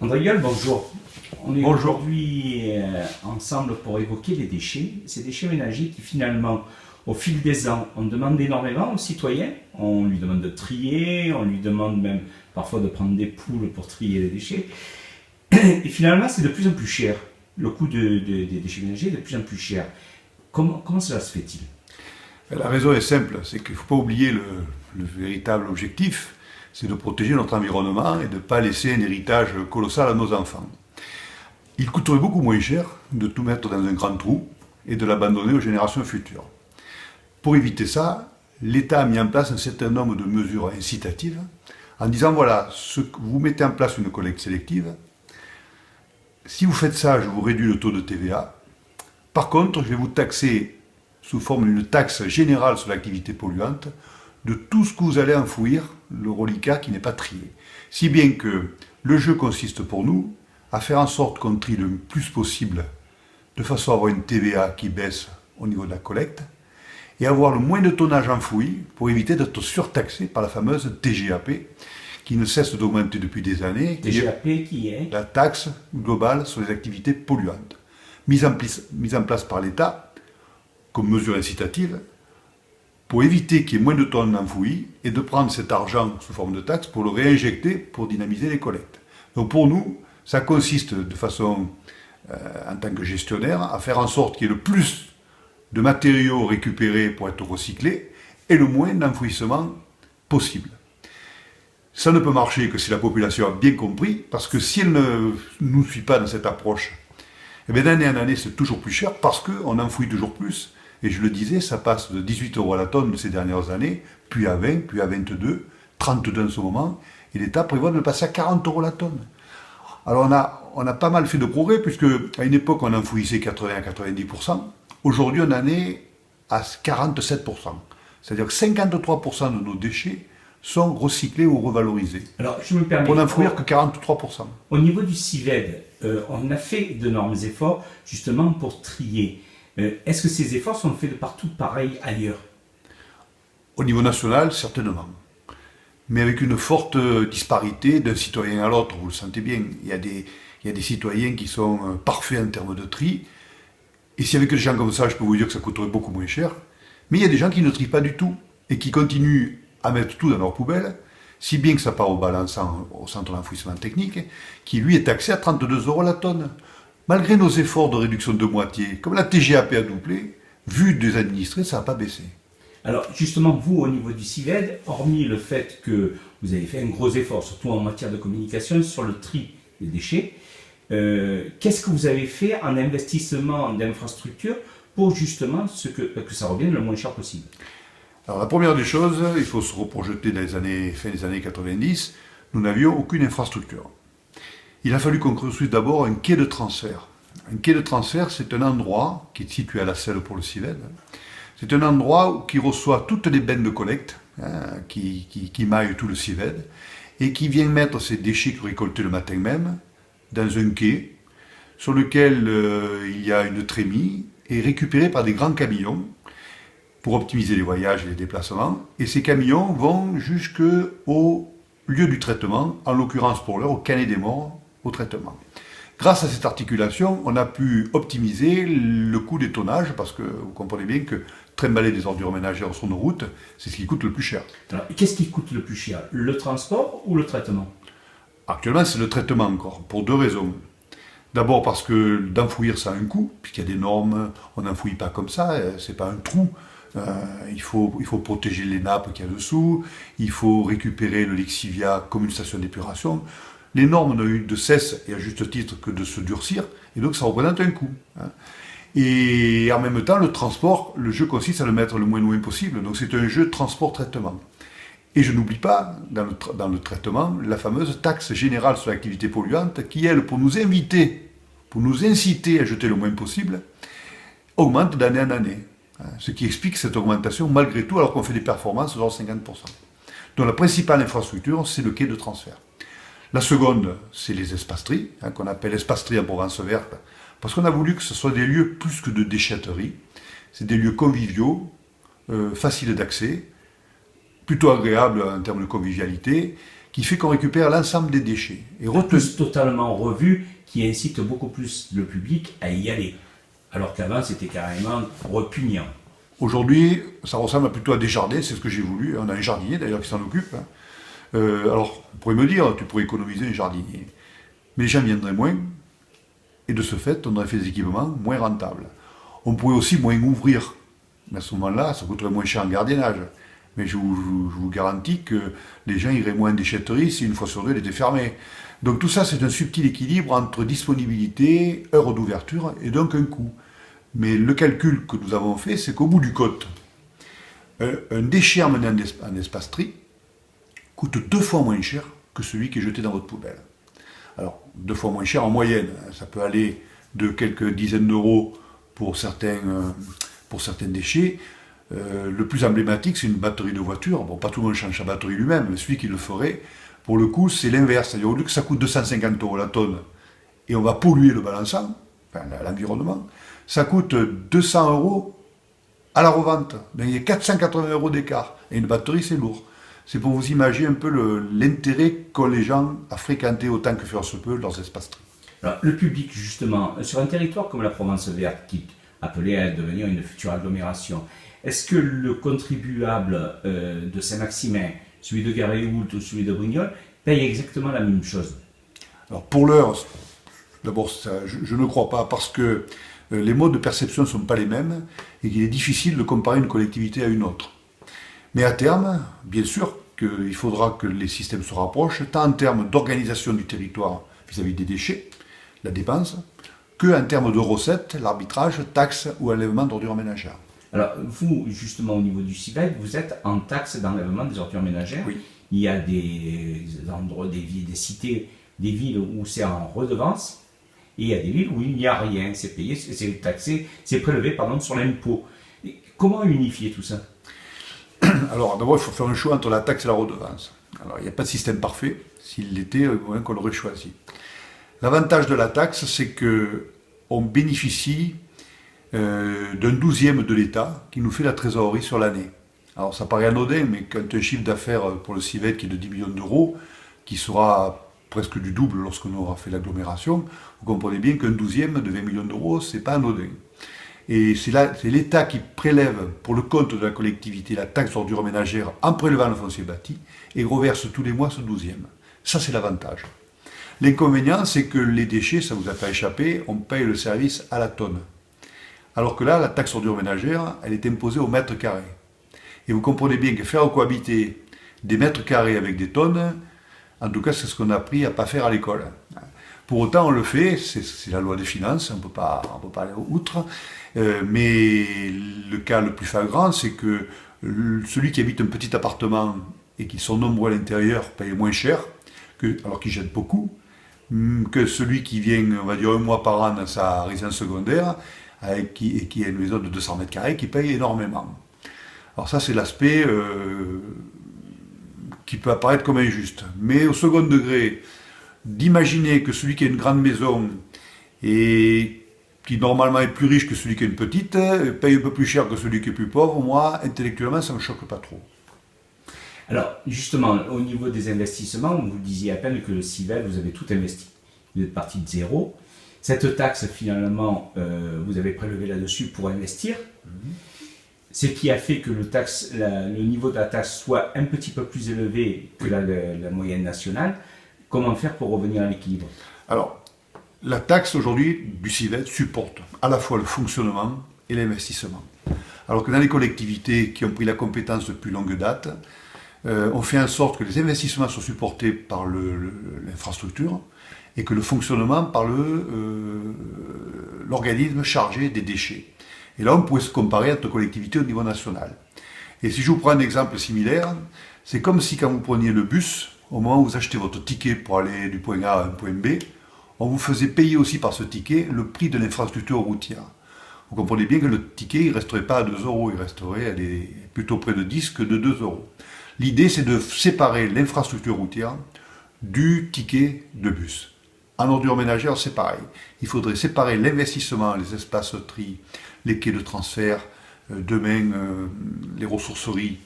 André Gueule, bonjour. On est Bonjour. aujourd'hui ensemble pour évoquer les déchets. Ces déchets ménagers qui finalement, au fil des ans, on demande énormément aux citoyens. On lui demande de trier, on lui demande même parfois de prendre des poules pour trier les déchets. Et finalement, c'est de plus en plus cher. Le coût des déchets ménagers est de plus en plus cher. Comment cela se fait-il? La raison est simple, c'est qu'il ne faut pas oublier le véritable objectif, c'est de protéger notre environnement et de ne pas laisser un héritage colossal à nos enfants. Il coûterait beaucoup moins cher de tout mettre dans un grand trou et de l'abandonner aux générations futures. Pour éviter ça, l'État a mis en place un certain nombre de mesures incitatives en disant voilà, vous mettez en place une collecte sélective, si vous faites ça, je vous réduis le taux de TVA. Par contre, je vais vous taxer sous forme d'une taxe générale sur l'activité polluante de tout ce que vous allez enfouir, le reliquat qui n'est pas trié. Si bien que le jeu consiste pour nous à faire en sorte qu'on trie le plus possible de façon à avoir une TVA qui baisse au niveau de la collecte et avoir le moins de tonnage enfoui pour éviter d'être surtaxé par la fameuse TGAP qui ne cesse d'augmenter depuis des années. TGAP qui est la taxe globale sur les activités polluantes, mise en place par l'État comme mesure incitative pour éviter qu'il y ait moins de tonnes enfouies et de prendre cet argent sous forme de taxe pour le réinjecter pour dynamiser les collectes. Donc pour nous, ça consiste de façon, en tant que gestionnaire, à faire en sorte qu'il y ait le plus de matériaux récupérés pour être recyclés et le moins d'enfouissement possible. Ça ne peut marcher que si la population a bien compris, parce que si elle ne nous suit pas dans cette approche, eh bien d'année en année c'est toujours plus cher parce qu'on enfouit toujours plus. Et je le disais, ça passe de 18 € à la tonne ces dernières années, puis à 20, puis à 22, 32 en ce moment, et l'État prévoit de le passer à 40 € la tonne. Alors on a pas mal fait de progrès, puisque à une époque on enfouissait 80 à 90%, aujourd'hui on en est à 47%. C'est-à-dire que 53% de nos déchets sont recyclés ou revalorisés. Alors, je me permets. Pour n'enfouir que 43%. Au niveau du CIVED, on a fait d'énormes efforts justement pour trier. Est-ce que ces efforts sont faits de partout pareil ailleurs? Au niveau national, certainement. Mais avec une forte disparité d'un citoyen à l'autre, vous le sentez bien. Il y a des citoyens qui sont parfaits en termes de tri. Et si avec des gens comme ça, je peux vous dire que ça coûterait beaucoup moins cher. Mais il y a des gens qui ne trient pas du tout et qui continuent à mettre tout dans leur poubelle, si bien que ça part au balançant, au centre d'enfouissement technique, qui lui est taxé à 32 € la tonne. Malgré nos efforts de réduction de moitié, comme la TGAP a doublé, vu des administrés, ça n'a pas baissé. Alors justement, vous, au niveau du CIVED, hormis le fait que vous avez fait un gros effort, surtout en matière de communication, sur le tri des déchets, qu'est-ce que vous avez fait en investissement d'infrastructures pour justement que ça revienne le moins cher possible? Alors la première des choses, il faut se reprojeter dans fin des années 90, nous n'avions aucune infrastructure. Il a fallu qu'on construise d'abord un quai de transfert. Un quai de transfert, c'est un endroit qui est situé à la Selle pour le CIVED. C'est un endroit qui reçoit toutes les bennes de collecte, qui maillent tout le CIVED, et qui vient mettre ces déchets récoltés le matin même dans un quai sur lequel il y a une trémie et récupéré par des grands camions pour optimiser les voyages et les déplacements. Et ces camions vont jusqu'au lieu du traitement, en l'occurrence pour l'heure au Canet des Morts, au traitement. Grâce à cette articulation, on a pu optimiser le coût des tonnages, parce que vous comprenez bien que trimballer des ordures ménagères sur nos routes, c'est ce qui coûte le plus cher. Alors, qu'est-ce qui coûte le plus cher? Le transport ou le traitement? Actuellement, c'est le traitement encore, pour deux raisons. D'abord parce que d'enfouir, ça a un coût, puisqu'il y a des normes, on n'enfouit pas comme ça, c'est pas un trou. Il faut protéger les nappes qu'il y a dessous, il faut récupérer le lixivia comme une station d'épuration. Les normes n'ont eu de cesse, et à juste titre, que de se durcir, et donc ça représente un coût. Et en même temps, le transport, le jeu consiste à le mettre le moins loin possible, donc c'est un jeu de transport-traitement. Et je n'oublie pas, dans le traitement, la fameuse taxe générale sur l'activité polluante, qui, elle, pour nous inciter à jeter le moins possible, augmente d'année en année. Ce qui explique cette augmentation, malgré tout, alors qu'on fait des performances de 50%. Donc la principale infrastructure, c'est le quai de transfert. La seconde, c'est les espaces-tri, qu'on appelle espaces-tri en Provence verte, parce qu'on a voulu que ce soit des lieux plus que de déchetterie, c'est des lieux conviviaux, faciles d'accès, plutôt agréables en termes de convivialité, qui fait qu'on récupère l'ensemble des déchets. Et plus totalement revu, qui incite beaucoup plus le public à y aller. Alors qu'avant, c'était carrément repugnant. Aujourd'hui, ça ressemble plutôt à des jardins, c'est ce que j'ai voulu. On a un jardinier d'ailleurs qui s'en occupe. Alors, on pourrait me dire, tu pourrais économiser un jardinier. Mais les gens viendraient moins, et de ce fait, on aurait fait des équipements moins rentables. On pourrait aussi moins ouvrir. Mais à ce moment-là, ça coûterait moins cher en gardiennage. Mais je vous garantis que les gens iraient moins en déchetterie si une fois sur deux, elle était fermée. Donc tout ça, c'est un subtil équilibre entre disponibilité, heure d'ouverture, et donc un coût. Mais le calcul que nous avons fait, c'est qu'au bout du compte, un déchet emmené en espace tri coûte 2 fois moins cher que celui qui est jeté dans votre poubelle. Alors, 2 fois moins cher en moyenne. Ça peut aller de quelques dizaines d'euros pour certains déchets. Le plus emblématique, c'est une batterie de voiture. Bon, pas tout le monde change sa batterie lui-même, mais celui qui le ferait, pour le coup, c'est l'inverse. C'est-à-dire, au lieu que ça coûte 250 € la tonne, et on va polluer le balançant, enfin, l'environnement, ça coûte 200 € à la revente. Donc, il y a 480 € d'écart. Et une batterie, c'est lourd. C'est pour vous imaginer un peu l'intérêt qu'ont les gens à fréquenter autant que faire se peut leurs espaces tri. Alors, le public, justement, sur un territoire comme la Provence verte, qui appelait à devenir une future agglomération, est-ce que le contribuable de Saint-Maximin, celui de Garéoult ou celui de Brignoles, paye exactement la même chose? Alors pour l'heure, d'abord, je ne crois pas, parce que les modes de perception ne sont pas les mêmes et qu'il est difficile de comparer une collectivité à une autre. Mais à terme, bien sûr qu'il faudra que les systèmes se rapprochent, tant en termes d'organisation du territoire vis-à-vis des déchets, la dépense, que en termes de recettes, l'arbitrage, taxes ou enlèvement d'ordures ménagères. Alors, vous, justement, au niveau du CIVET, vous êtes en taxe d'enlèvement des ordures ménagères. Oui. Il y a des endroits, des villes, des cités, des villes où c'est en redevance, et il y a des villes où il n'y a rien. C'est payé, c'est taxé, c'est prélevé, pardon, sur l'impôt. Comment unifier tout ça? Alors, d'abord, il faut faire un choix entre la taxe et la redevance. Alors, il n'y a pas de système parfait. S'il l'était, qu'on l'aurait choisi. L'avantage de la taxe, c'est qu'on bénéficie d'un 12e de l'État qui nous fait la trésorerie sur l'année. Alors ça paraît anodin, mais quand un chiffre d'affaires pour le CIVET qui est de 10 millions d'euros, qui sera presque du double lorsqu'on aura fait l'agglomération, vous comprenez bien qu'un 12e de 20 millions d'euros, c'est pas anodin. Et c'est l'État qui prélève pour le compte de la collectivité la taxe d'ordures ménagères en prélevant le foncier bâti et reverse tous les mois ce 12e. Ça, c'est l'avantage. L'inconvénient, c'est que les déchets, ça ne vous a pas échappé, on paye le service à la tonne. Alors que là, la taxe ordures ménagères, elle est imposée au mètre carré. Et vous comprenez bien que faire cohabiter des mètres carrés avec des tonnes, en tout cas, c'est ce qu'on a appris à ne pas faire à l'école. Pour autant, on le fait, c'est la loi des finances, on ne peut pas aller outre. Mais le cas le plus flagrant, c'est que celui qui habite un petit appartement et qui sont nombreux à l'intérieur paye moins cher, alors qu'il jette beaucoup, que celui qui vient, on va dire, 1 mois par an dans sa résidence secondaire, et qui a une maison de 200 mètres carrés, qui paye énormément. Alors ça, c'est l'aspect qui peut apparaître comme injuste. Mais au second degré, d'imaginer que celui qui a une grande maison et qui normalement est plus riche que celui qui a une petite, paye un peu plus cher que celui qui est plus pauvre, moi, intellectuellement, ça ne me choque pas trop. Alors, justement, au niveau des investissements, vous disiez à peine que le CIVET, vous avez tout investi. Vous êtes parti de zéro. Cette taxe, finalement, vous avez prélevé là-dessus pour investir. Ce qui a fait que le niveau de la taxe soit un petit peu plus élevé que la moyenne nationale. Comment faire pour revenir à l'équilibre? Alors, la taxe aujourd'hui du CIVET supporte à la fois le fonctionnement et l'investissement. Alors que dans les collectivités qui ont pris la compétence depuis longue date, on fait en sorte que les investissements soient supportés par l'infrastructure et que le fonctionnement par l'organisme chargé des déchets. Et là, on pourrait se comparer entre collectivités au niveau national. Et si je vous prends un exemple similaire, c'est comme si quand vous preniez le bus, au moment où vous achetez votre ticket pour aller du point A à un point B, on vous faisait payer aussi par ce ticket le prix de l'infrastructure routière. Vous comprenez bien que le ticket ne resterait pas à 2 €, il resterait plutôt près de 10 que de 2 €. L'idée, c'est de séparer l'infrastructure routière du ticket de bus. En ordures ménagères, c'est pareil. Il faudrait séparer l'investissement, les espaces tri, les quais de transfert, demain les ressourceries,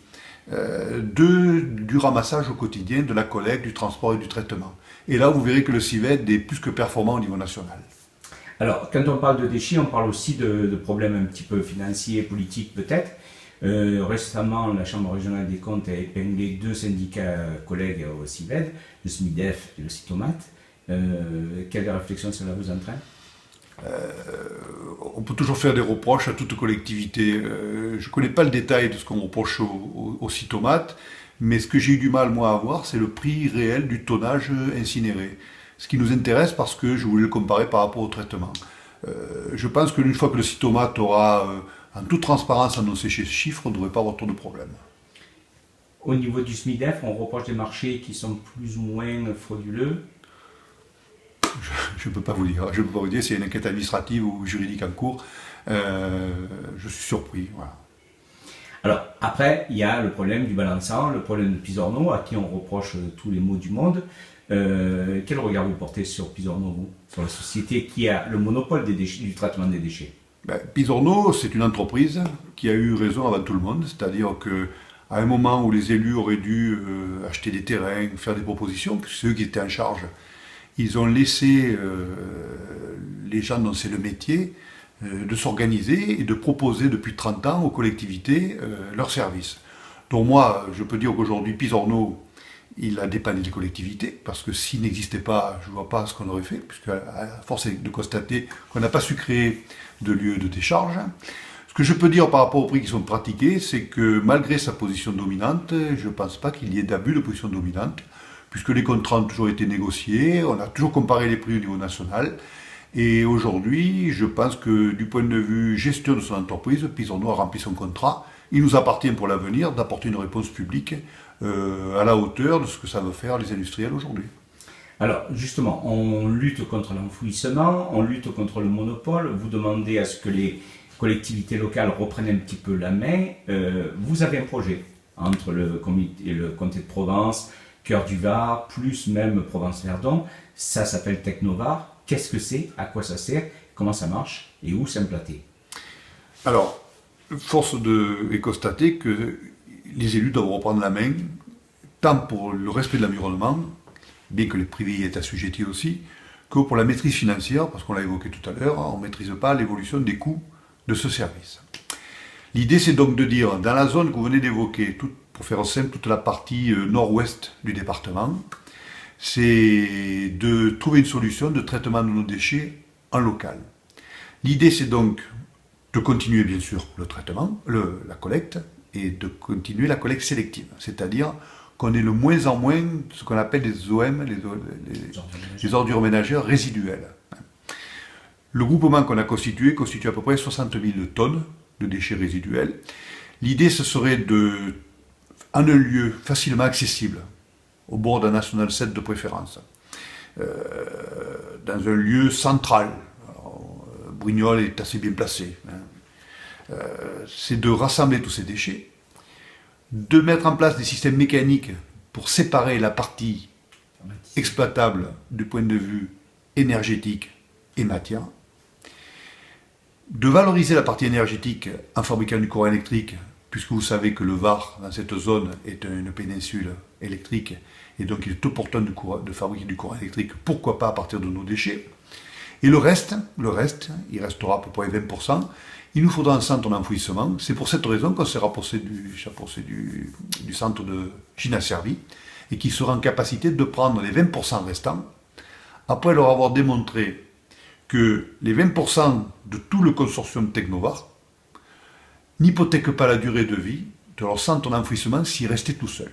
du ramassage au quotidien, de la collecte, du transport et du traitement. Et là, vous verrez que le CIVED est plus que performant au niveau national. Alors, quand on parle de déchets, on parle aussi de problèmes un petit peu financiers, politiques peut-être. Récemment, la Chambre régionale des comptes a épinglé 2 syndicats collègues au CIVED, le SMIDEF et le CITOMAT. Quelle réflexion cela vous entraîne? On peut toujours faire des reproches à toute collectivité. Je ne connais pas le détail de ce qu'on reproche au CITOMAT, mais ce que j'ai eu du mal, moi, à voir, c'est le prix réel du tonnage incinéré. Ce qui nous intéresse parce que je voulais le comparer par rapport au traitement. Je pense qu'une fois que le CITOMAT aura, en toute transparence, annoncé ces chiffres, on ne devrait pas avoir trop de problèmes. Au niveau du SMIDEF, on reproche des marchés qui sont plus ou moins frauduleux. Je ne peux pas vous dire. Je peux pas vous dire s'il y a une enquête administrative ou juridique en cours. Je suis surpris. Voilà. Alors, après, il y a le problème du balançant, le problème de Pisorno, à qui on reproche tous les maux du monde. Quel regard vous portez sur Pisorno, vous, sur la société qui a le monopole des déchets, du traitement des déchets? Pisorno, c'est une entreprise qui a eu raison avant tout le monde. C'est-à-dire qu'à un moment où les élus auraient dû acheter des terrains, faire des propositions, puisque c'est eux qui étaient en charge, ils ont laissé les gens dont c'est le métier de s'organiser et de proposer depuis 30 ans aux collectivités leurs services. Donc moi, je peux dire qu'aujourd'hui, Pisorno, il a dépanné les collectivités, parce que s'il n'existait pas, je ne vois pas ce qu'on aurait fait, puisque à force de constater qu'on n'a pas su créer de lieu de décharge. Ce que je peux dire par rapport aux prix qui sont pratiqués, c'est que malgré sa position dominante, je ne pense pas qu'il y ait d'abus de position dominante, puisque les contrats ont toujours été négociés, on a toujours comparé les prix au niveau national, et aujourd'hui, je pense que du point de vue gestion de son entreprise, Pisorno a rempli son contrat. Il nous appartient pour l'avenir d'apporter une réponse publique à la hauteur de ce que ça veut faire les industriels aujourd'hui. Alors, justement, on lutte contre l'enfouissement, on lutte contre le monopole, vous demandez à ce que les collectivités locales reprennent un petit peu la main. Vous avez un projet entre le comté de Provence, Cœur du Var, plus même Provence-Verdon. Ça s'appelle Technovar. Qu'est-ce que c'est? À quoi ça sert? Comment ça marche? Et où s'implanter? Alors, force est constater que les élus doivent reprendre la main, tant pour le respect de l'environnement, bien que les privés y aient assujettis aussi, que pour la maîtrise financière, parce qu'on l'a évoqué tout à l'heure, on ne maîtrise pas l'évolution des coûts de ce service. L'idée, c'est donc de dire, dans la zone que vous venez d'évoquer, pour faire simple, toute la partie nord-ouest du département, c'est de trouver une solution de traitement de nos déchets en local. L'idée, c'est donc de continuer, bien sûr, le traitement, la collecte, et de continuer la collecte sélective, c'est-à-dire qu'on ait le moins en moins ce qu'on appelle les OM, les ordures ménagères résiduelles. Le groupement qu'on a constitué constitue à peu près 60 000 tonnes de déchets résiduels. L'idée, ce serait en un lieu facilement accessible, au bord d'un National 7 de préférence, dans un lieu central. Alors, Brignoles est assez bien placé. C'est de rassembler tous ces déchets, de mettre en place des systèmes mécaniques pour séparer la partie exploitable du point de vue énergétique et matière, de valoriser la partie énergétique en fabriquant du courant électrique, puisque vous savez que le Var, dans cette zone, est une péninsule électrique, et donc il est opportun de fabriquer du courant électrique, pourquoi pas à partir de nos déchets. Et le reste, il restera à peu près 20%, il nous faudra un centre d'enfouissement. C'est pour cette raison qu'on s'est rapproché du centre de Gina Servi, et qui sera en capacité de prendre les 20% restants, après leur avoir démontré que les 20% de tout le consortium Technovar n'hypothèquent pas la durée de vie de leur centre d'enfouissement s'il restait tout seul.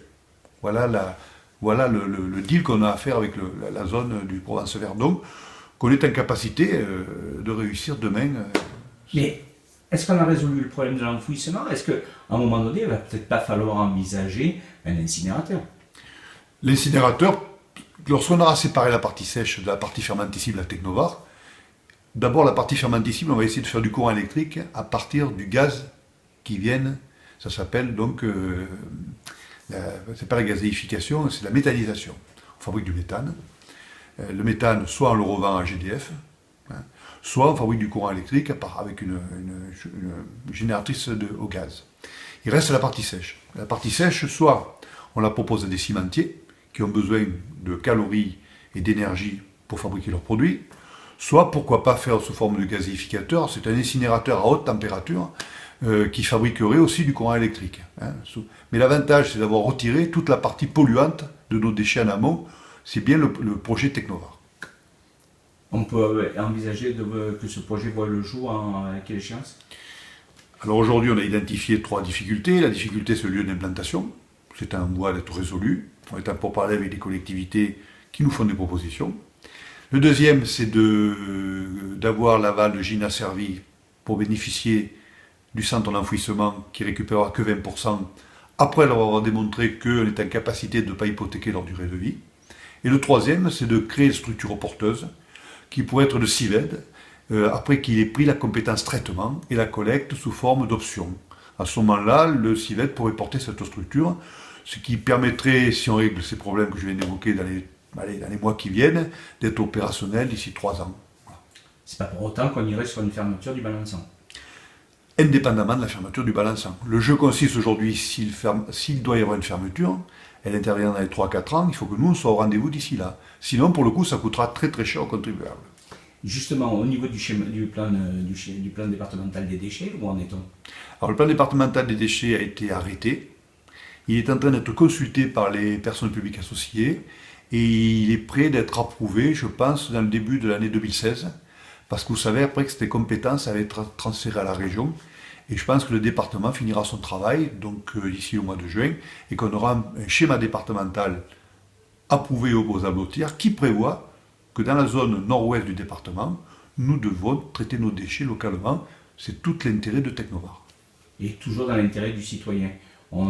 Voilà le deal qu'on a à faire avec la zone du Provence-Verdon, qu'on est en capacité de réussir demain. Mais est-ce qu'on a résolu le problème de l'enfouissement? Est-ce qu'à un moment donné, il va peut-être pas falloir envisager un incinérateur? L'incinérateur, lorsqu'on aura séparé la partie sèche de la partie fermentescible à Technovar, d'abord la partie fermentescible, on va essayer de faire du courant électrique à partir du gaz qui vient, ça s'appelle donc, c'est pas la gazéification, c'est la méthanisation. On fabrique du méthane. Le méthane, soit on le revend à GDF, soit on fabrique du courant électrique avec une génératrice au gaz. Il reste la partie sèche. La partie sèche, soit on la propose à des cimentiers qui ont besoin de calories et d'énergie pour fabriquer leurs produits, soit pourquoi pas faire sous forme de gazéificateur, c'est un incinérateur à haute température qui fabriquerait aussi du courant électrique. Mais l'avantage, c'est d'avoir retiré toute la partie polluante de nos déchets en amont. C'est bien le projet Technovar. On peut envisager que ce projet voit le jour à quelle échéance? Alors aujourd'hui, on a identifié 3 difficultés. La difficulté, c'est le lieu d'implantation. C'est en voie d'être résolu. On est en pourparlers avec des collectivités qui nous font des propositions. Le deuxième, c'est d'avoir l'aval de Gina Servi pour bénéficier du centre d'enfouissement qui récupérera que 20% après leur avoir démontré qu'on est en capacité de ne pas hypothéquer leur durée de vie. Et le troisième, c'est de créer une structure porteuse qui pourrait être le CIVED, après qu'il ait pris la compétence traitement et la collecte sous forme d'options. À ce moment-là, le CIVED pourrait porter cette structure, ce qui permettrait, si on règle ces problèmes que je viens d'évoquer dans les mois qui viennent, d'être opérationnel d'ici 3 ans. Voilà. C'est pas pour autant qu'on irait sur une fermeture du balançant. Indépendamment de la fermeture du balançant. Le jeu consiste aujourd'hui, s'il doit y avoir une fermeture, elle intervient dans les 3-4 ans, il faut que nous, on soit au rendez-vous d'ici là. Sinon, pour le coup, ça coûtera très très cher aux contribuables. Justement, au niveau du plan départemental des déchets, où en est-on? Alors, le plan départemental des déchets a été arrêté. Il est en train d'être consulté par les personnes publiques associées et il est prêt d'être approuvé, je pense, dans le début de l'année 2016. Parce que vous savez, après que ces compétences allaient être transférées à la région, et je pense que le département finira son travail, donc d'ici au mois de juin, et qu'on aura un schéma départemental approuvé au opposable au tiers qui prévoit que dans la zone nord-ouest du département, nous devons traiter nos déchets localement. C'est tout l'intérêt de Technovar. Et toujours dans l'intérêt du citoyen. On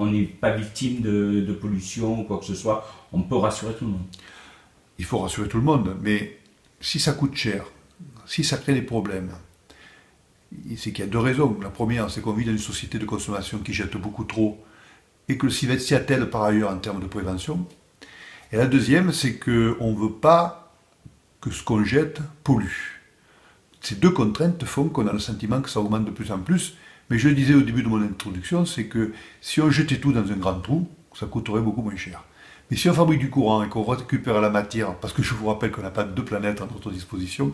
n'est pas victime de pollution ou quoi que ce soit. On peut rassurer tout le monde. Il faut rassurer tout le monde, mais si ça coûte cher, si ça crée des problèmes, c'est qu'il y a 2 raisons. La première, c'est qu'on vit dans une société de consommation qui jette beaucoup trop et que le CIVED s'y attelle par ailleurs en termes de prévention. Et la deuxième, c'est qu'on ne veut pas que ce qu'on jette pollue. Ces 2 contraintes font qu'on a le sentiment que ça augmente de plus en plus. Mais je le disais au début de mon introduction, c'est que si on jetait tout dans un grand trou, ça coûterait beaucoup moins cher. Mais si on fabrique du courant et qu'on récupère la matière, parce que je vous rappelle qu'on n'a pas 2 planètes à notre disposition,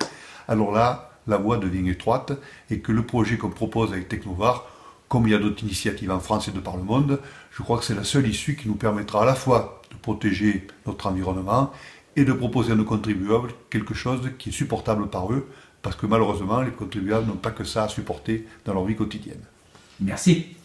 alors là, la voie devient étroite et que le projet qu'on propose avec Technovar, comme il y a d'autres initiatives en France et de par le monde, je crois que c'est la seule issue qui nous permettra à la fois de protéger notre environnement et de proposer à nos contribuables quelque chose qui est supportable par eux, parce que malheureusement, les contribuables n'ont pas que ça à supporter dans leur vie quotidienne. Merci.